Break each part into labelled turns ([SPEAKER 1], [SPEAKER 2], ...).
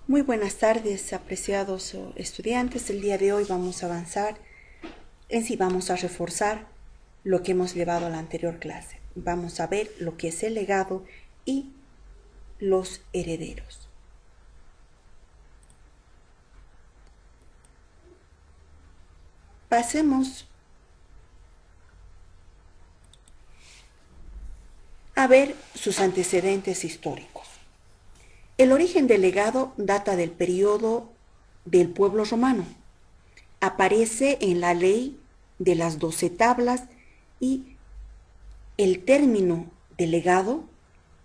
[SPEAKER 1] Muy buenas tardes, apreciados estudiantes. El día de hoy vamos a avanzar, vamos a reforzar lo que hemos llevado a la anterior clase. Vamos a ver lo que es el legado y los herederos. Pasemos a ver sus antecedentes históricos. El origen del legado data del periodo del pueblo romano. Aparece en la ley de las 12 tablas y el término de legado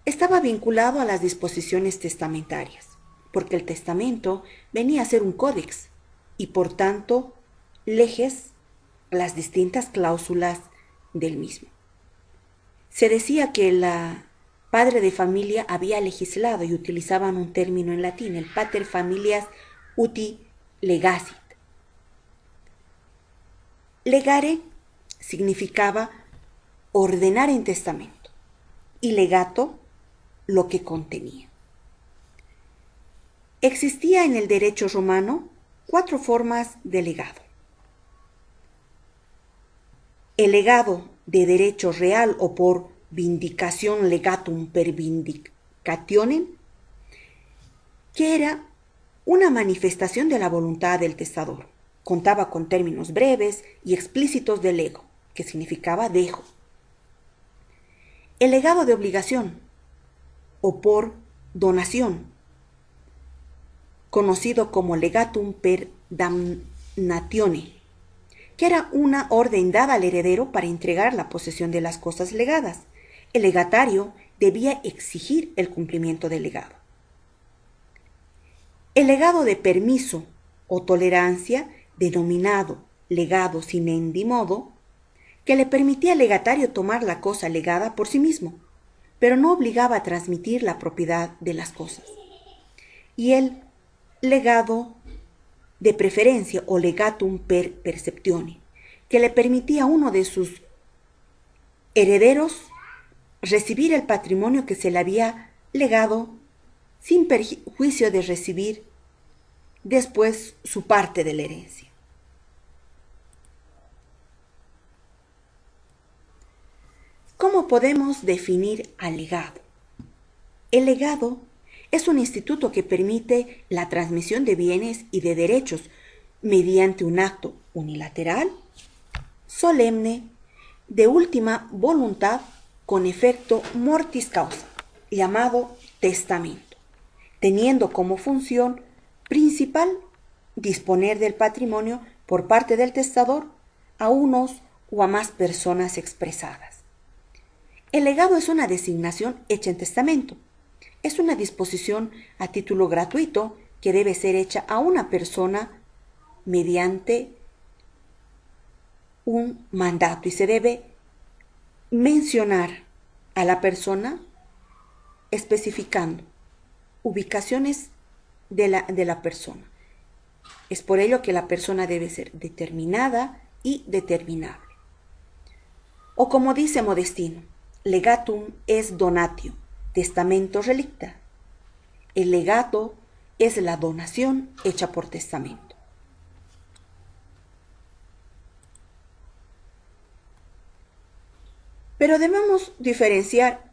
[SPEAKER 1] estaba vinculado a las disposiciones testamentarias, porque el testamento venía a ser un códex y por tanto leges las distintas cláusulas del mismo. Se decía que la padre de familia había legislado y utilizaban un término en latín, el pater familias uti legasit. Legare significaba ordenar en testamento y legato lo que contenía. Existía en el derecho romano 4 formas de legado. El legado de derecho real o por vindicación legatum per vindicationem, que era una manifestación de la voluntad del testador. Contaba con términos breves y explícitos de lego, que significaba dejo. El legado de obligación o por donación, conocido como legatum per damnatione, que era una orden dada al heredero para entregar la posesión de las cosas legadas. El legatario debía exigir el cumplimiento del legado. El legado de permiso o tolerancia, denominado legado sine modo, que le permitía al legatario tomar la cosa legada por sí mismo, pero no obligaba a transmitir la propiedad de las cosas. Y el legado de preferencia o legatum per perceptione, que le permitía a uno de sus herederos recibir el patrimonio que se le había legado sin perjuicio de recibir después su parte de la herencia. ¿Cómo podemos definir al legado? El legado es un instituto que permite la transmisión de bienes y de derechos mediante un acto unilateral, solemne, de última voluntad con efecto mortis causa, llamado testamento, teniendo como función principal disponer del patrimonio por parte del testador a unos o a más personas expresadas. El legado es una designación hecha en testamento. Es una disposición a título gratuito que debe ser hecha a una persona mediante un mandato y se debe mencionar a la persona especificando ubicaciones de la persona. Es por ello que la persona debe ser determinada y determinable. O como dice Modestino, legatum es donatio, testamento relicta. El legato es la donación hecha por testamento. Pero debemos diferenciar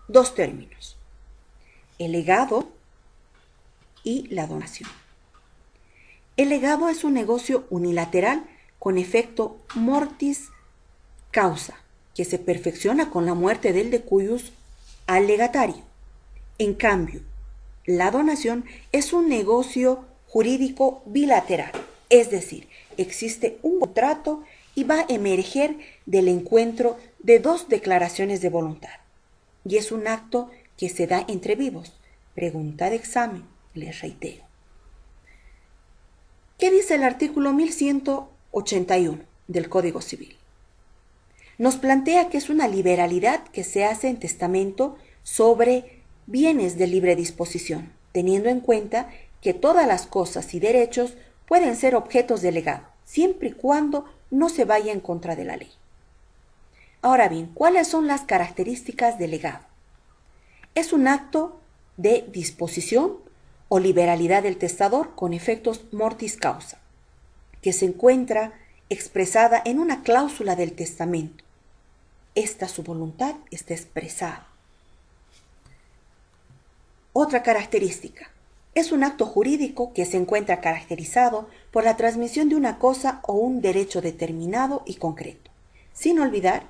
[SPEAKER 1] dos términos, el legado y la donación. El legado es un negocio unilateral con efecto mortis causa, que se perfecciona con la muerte del decujus al legatario. En cambio, la donación es un negocio jurídico bilateral, es decir, existe un contrato y va a emerger del encuentro de dos declaraciones de voluntad. Y es un acto que se da entre vivos. Pregunta de examen, les reitero. ¿Qué dice el artículo 1181 del Código Civil? nos plantea que es una liberalidad que se hace en testamento sobre bienes de libre disposición, teniendo en cuenta que todas las cosas y derechos pueden ser objetos de legado, siempre y cuando no se vaya en contra de la ley. Ahora bien, ¿cuáles son las características del legado? Es un acto de disposición o liberalidad del testador con efectos mortis causa, que se encuentra expresada en una cláusula del testamento. Esta su voluntad está expresada. Otra característica. Es un acto jurídico que se encuentra caracterizado por la transmisión de una cosa o un derecho determinado y concreto, sin olvidar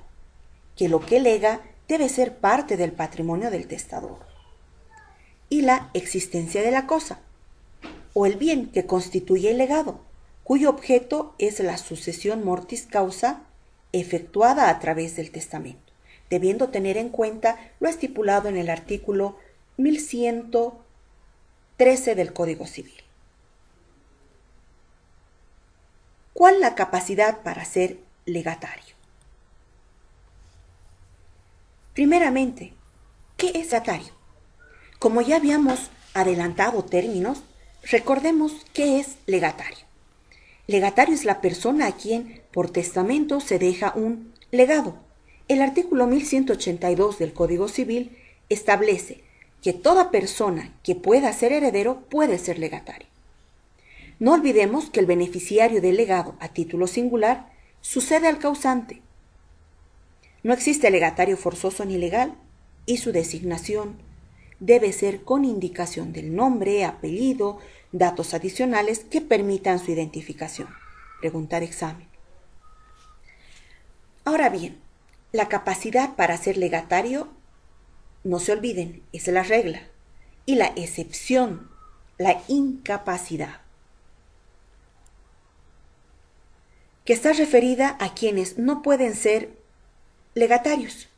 [SPEAKER 1] que lo que lega debe ser parte del patrimonio del testador. Y la existencia de la cosa, o el bien que constituye el legado, cuyo objeto es la sucesión mortis causa efectuada a través del testamento, debiendo tener en cuenta lo estipulado en el artículo 1113 del Código Civil. ¿Cuál la capacidad para ser legatario? Primeramente, ¿qué es legatario? Como ya habíamos adelantado términos, recordemos qué es legatario. Legatario es la persona a quien por testamento se deja un legado. El artículo 1182 del Código Civil establece que toda persona que pueda ser heredero puede ser legatario. No olvidemos que el beneficiario del legado a título singular sucede al causante. No existe legatario forzoso ni legal y su designación debe ser con indicación del nombre, apellido, datos adicionales que permitan su identificación. Pregunta de examen. Ahora bien, la capacidad para ser legatario, no se olviden, es la regla. Y la excepción, la incapacidad, que está referida a quienes no pueden ser legatarios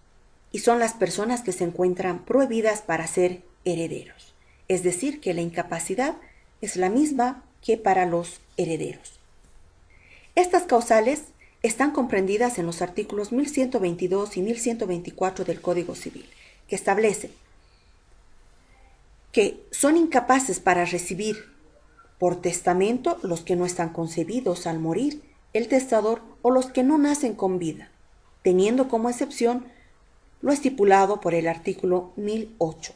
[SPEAKER 1] y son las personas que se encuentran prohibidas para ser herederos. Es decir, que la incapacidad es la misma que para los herederos. Estas causales están comprendidas en los artículos 1122 y 1124 del Código Civil, que establecen que son incapaces para recibir por testamento los que no están concebidos al morir el testador o los que no nacen con vida, teniendo como excepción lo estipulado por el artículo 1008.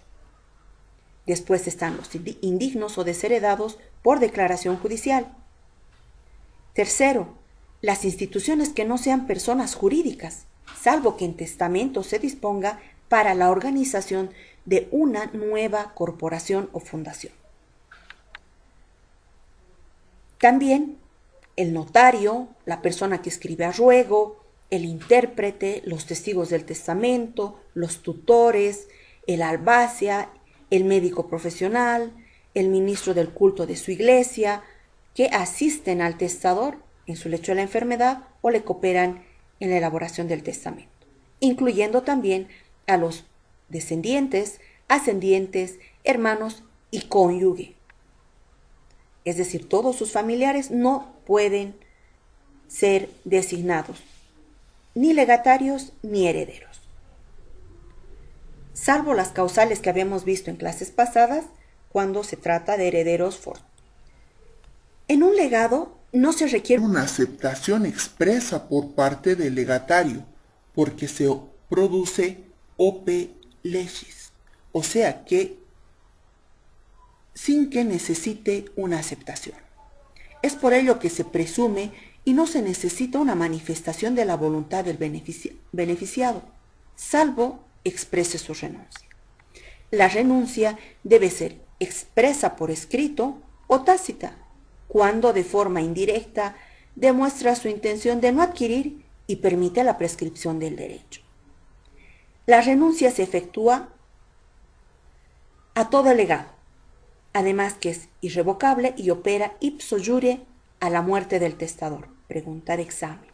[SPEAKER 1] Después están los indignos o desheredados por declaración judicial. Tercero, las instituciones que no sean personas jurídicas, salvo que en testamento se disponga para la organización de una nueva corporación o fundación. También el notario, la persona que escribe a ruego, el intérprete, los testigos del testamento, los tutores, el albacia, el médico profesional, el ministro del culto de su iglesia, que asisten al testador en su lecho de la enfermedad o le cooperan en la elaboración del testamento, incluyendo también a los descendientes, ascendientes, hermanos y cónyuge. Es decir, todos sus familiares no pueden ser designados ni legatarios ni herederos, salvo las causales que habíamos visto en clases pasadas cuando se trata de herederos forzosos. En un legado no se requiere
[SPEAKER 2] una aceptación expresa por parte del legatario, porque se produce ope legis, o sea que sin que necesite una aceptación. Es por ello que se presume y no se necesita una manifestación de la voluntad del beneficiado, salvo exprese su renuncia. La renuncia debe ser expresa por escrito o tácita, cuando de forma indirecta demuestra su intención de no adquirir y permite la prescripción del derecho. La renuncia se efectúa a todo legado, además que es irrevocable y opera ipso iure a la muerte del testador. Pregunta de examen.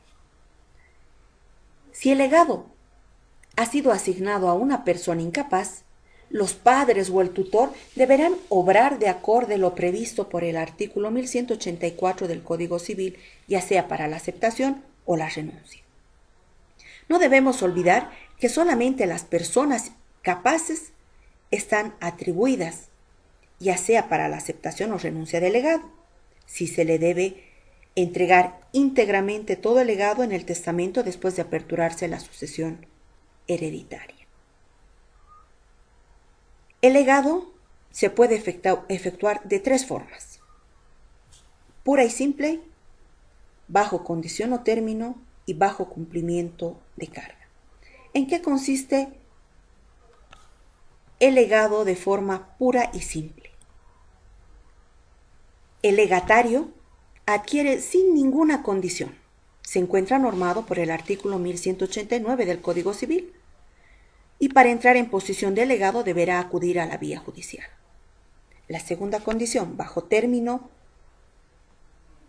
[SPEAKER 2] Si el legado ha sido asignado a una persona incapaz, los padres o el tutor deberán obrar de acorde a lo previsto por el artículo 1184 del Código Civil, ya sea para la aceptación o la renuncia.
[SPEAKER 1] No debemos olvidar que solamente las personas capaces están atribuidas, ya sea para la aceptación o renuncia del legado, si se le debe entregar íntegramente todo el legado en el testamento después de aperturarse la sucesión hereditaria. El legado se puede efectuar de tres formas: pura y simple, bajo condición o término y bajo cumplimiento de carga. ¿En qué consiste el legado de forma pura y simple? El legatario adquiere sin ninguna condición. Se encuentra normado por el artículo 1189 del Código Civil y para entrar en posición de legado deberá acudir a la vía judicial. La segunda condición, bajo término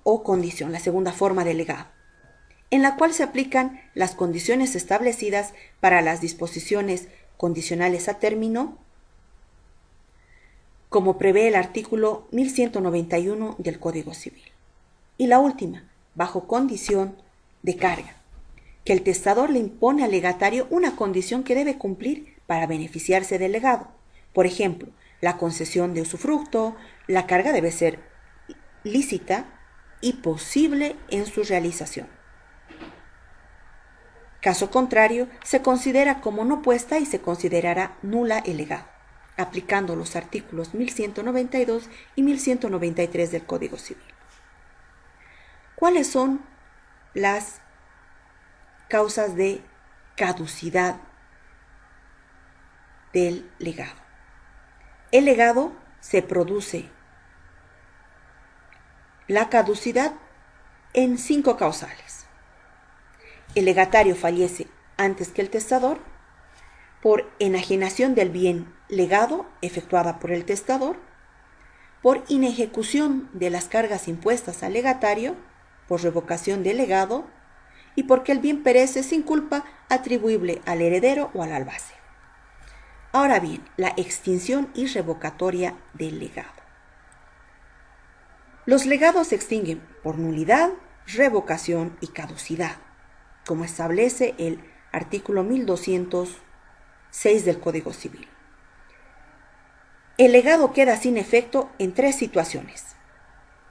[SPEAKER 1] o condición, la segunda forma de legado, en la cual se aplican las condiciones establecidas para las disposiciones condicionales a término, como prevé el artículo 1191 del Código Civil. Y la última, bajo condición de carga, que el testador le impone al legatario una condición que debe cumplir para beneficiarse del legado. Por ejemplo, la concesión de usufructo, la carga debe ser lícita y posible en su realización. Caso contrario, se considera como no puesta y se considerará nula el legado, aplicando los artículos 1192 y 1193 del Código Civil. ¿Cuáles son las causas de caducidad del legado? El legado se produce la caducidad en 5 causales. El legatario fallece antes que el testador, por enajenación del bien legado efectuada por el testador, por inejecución de las cargas impuestas al legatario, por revocación del legado y porque el bien perece sin culpa atribuible al heredero o al albacea. Ahora bien, la extinción irrevocatoria del legado. Los legados se extinguen por nulidad, revocación y caducidad, como establece el artículo 1206 del Código Civil. El legado queda sin efecto en 3 situaciones.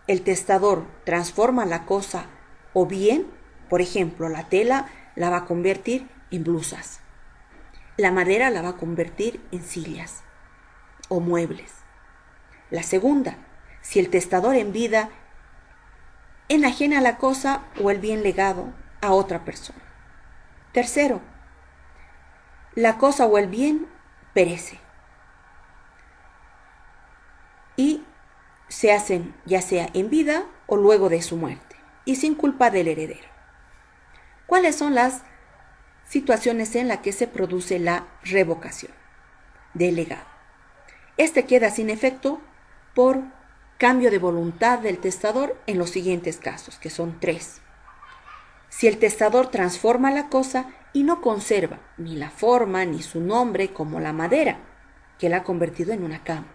[SPEAKER 1] El testador transforma la cosa o bien, por ejemplo, la tela la va a convertir en blusas, la madera la va a convertir en sillas o muebles. La segunda, si el testador en vida enajena la cosa o el bien legado a otra persona. Tercero, la cosa o el bien perece y se hacen ya sea en vida o luego de su muerte y sin culpa del heredero. ¿Cuáles son las situaciones en las que se produce la revocación del legado? Este queda sin efecto por cambio de voluntad del testador en los siguientes casos, que son 3. Si el testador transforma la cosa y no conserva ni la forma ni su nombre, como la madera, que la ha convertido en una cama.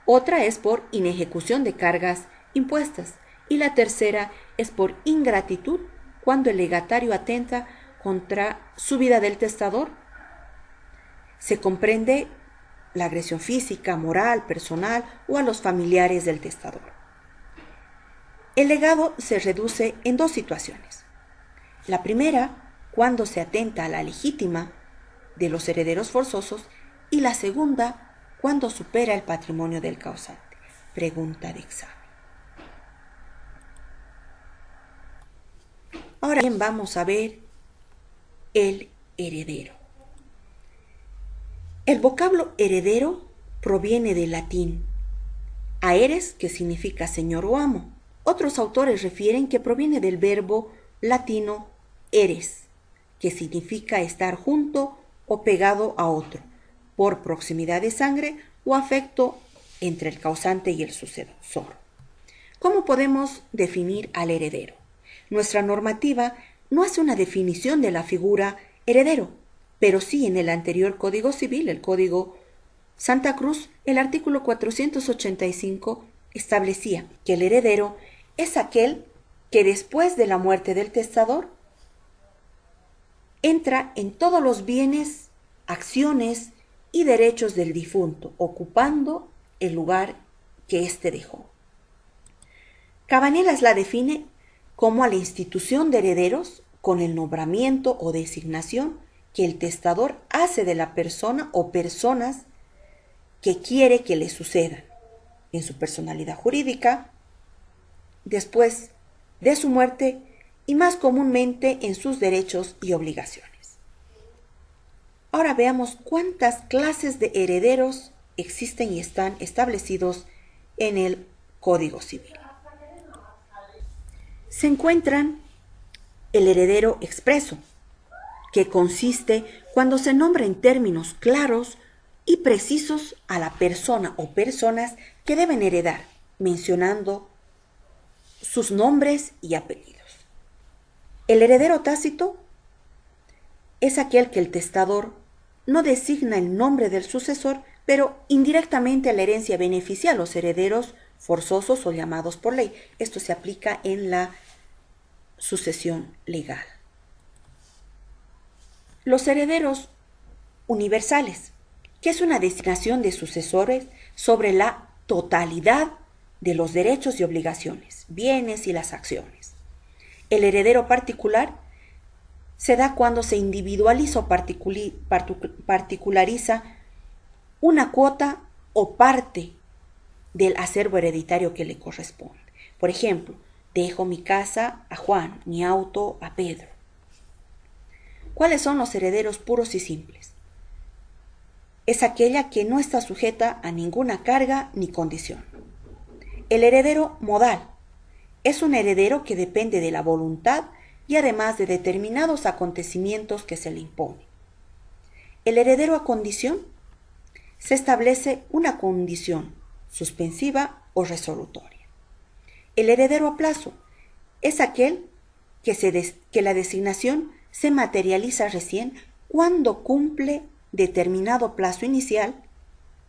[SPEAKER 1] Otra es por inejecución de cargas impuestas. Y la tercera es por ingratitud, cuando el legatario atenta contra su vida del testador. Se comprende la agresión física, moral, personal o a los familiares del testador. El legado se reduce en 2 situaciones. La primera, cuando se atenta a la legítima de los herederos forzosos, y la segunda, cuando supera el patrimonio del causante. Pregunta de examen. Ahora bien, vamos a ver el heredero. El vocablo heredero proviene del latín aeres, que significa señor o amo. Otros autores refieren que proviene del verbo latino eres, que significa estar junto o pegado a otro, por proximidad de sangre o afecto entre el causante y el sucesor. ¿Cómo podemos definir al heredero? Nuestra normativa no hace una definición de la figura heredero, pero sí en el anterior Código Civil, el Código Santa Cruz, el artículo 485 establecía que el heredero es aquel que después de la muerte del testador entra en todos los bienes, acciones y derechos del difunto, ocupando el lugar que éste dejó. Cabanelas la define como a la institución de herederos con el nombramiento o designación que el testador hace de la persona o personas que quiere que le sucedan en su personalidad jurídica, después de su muerte y más comúnmente en sus derechos y obligaciones. Ahora veamos cuántas clases de herederos existen y están establecidos en el Código Civil. Se encuentran el heredero expreso, que consiste cuando se nombra en términos claros y precisos a la persona o personas que deben heredar, mencionando sus nombres y apellidos. El heredero tácito es aquel que el testador no designa el nombre del sucesor, pero indirectamente a la herencia beneficia a los herederos forzosos o llamados por ley. Esto se aplica en la sucesión legal. Los herederos universales, que es una designación de sucesores sobre la totalidad de los derechos y obligaciones, bienes y las acciones. El heredero particular se da cuando se individualiza o particulariza una cuota o parte del acervo hereditario que le corresponde. Por ejemplo, dejo mi casa a Juan, mi auto a Pedro. ¿Cuáles son los herederos puros y simples? Es aquella que no está sujeta a ninguna carga ni condición. El heredero modal es un heredero que depende de la voluntad y además de determinados acontecimientos que se le imponen. El heredero a condición se establece una condición suspensiva o resolutoria. El heredero a plazo es aquel que la designación se materializa recién cuando cumple determinado plazo inicial,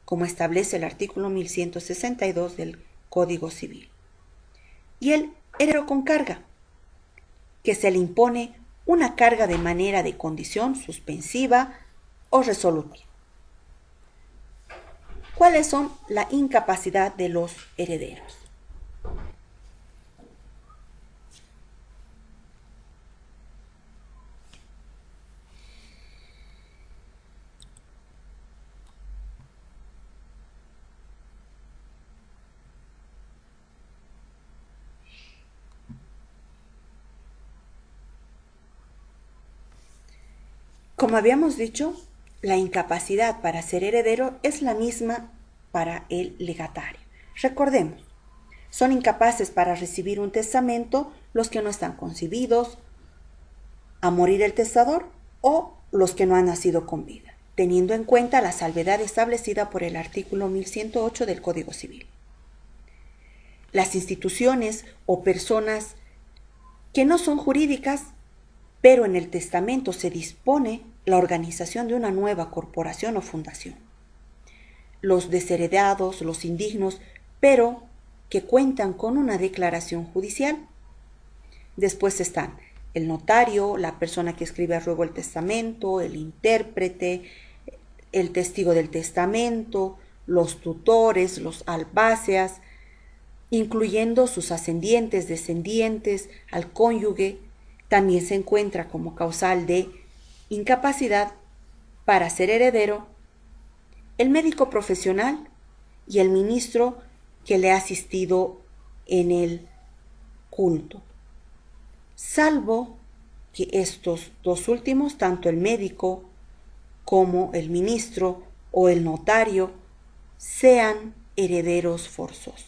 [SPEAKER 1] como establece el artículo 1162 del Código Civil. Y el heredero con carga, que se le impone una carga de manera de condición suspensiva o resolutiva. ¿Cuáles son la incapacidad de los herederos? Como habíamos dicho, la incapacidad para ser heredero es la misma para el legatario. Recordemos, son incapaces para recibir un testamento los que no están concebidos a morir el testador o los que no han nacido con vida, teniendo en cuenta la salvedad establecida por el artículo 1108 del Código Civil. Las instituciones o personas que no son jurídicas, pero en el testamento se dispone la organización de una nueva corporación o fundación. Los desheredados, los indignos, pero que cuentan con una declaración judicial. Después están el notario, la persona que escribe a ruego el testamento, el intérprete, el testigo del testamento, los tutores, los albáceas, incluyendo sus ascendientes, descendientes, al cónyuge. También se encuentra como causal de incapacidad para ser heredero el médico profesional y el ministro que le ha asistido en el culto, salvo que estos dos últimos, tanto el médico como el ministro o el notario, sean herederos forzosos.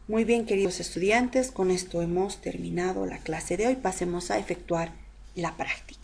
[SPEAKER 1] Muy bien, queridos estudiantes, con esto hemos terminado la clase de hoy. Pasemos a efectuar la práctica.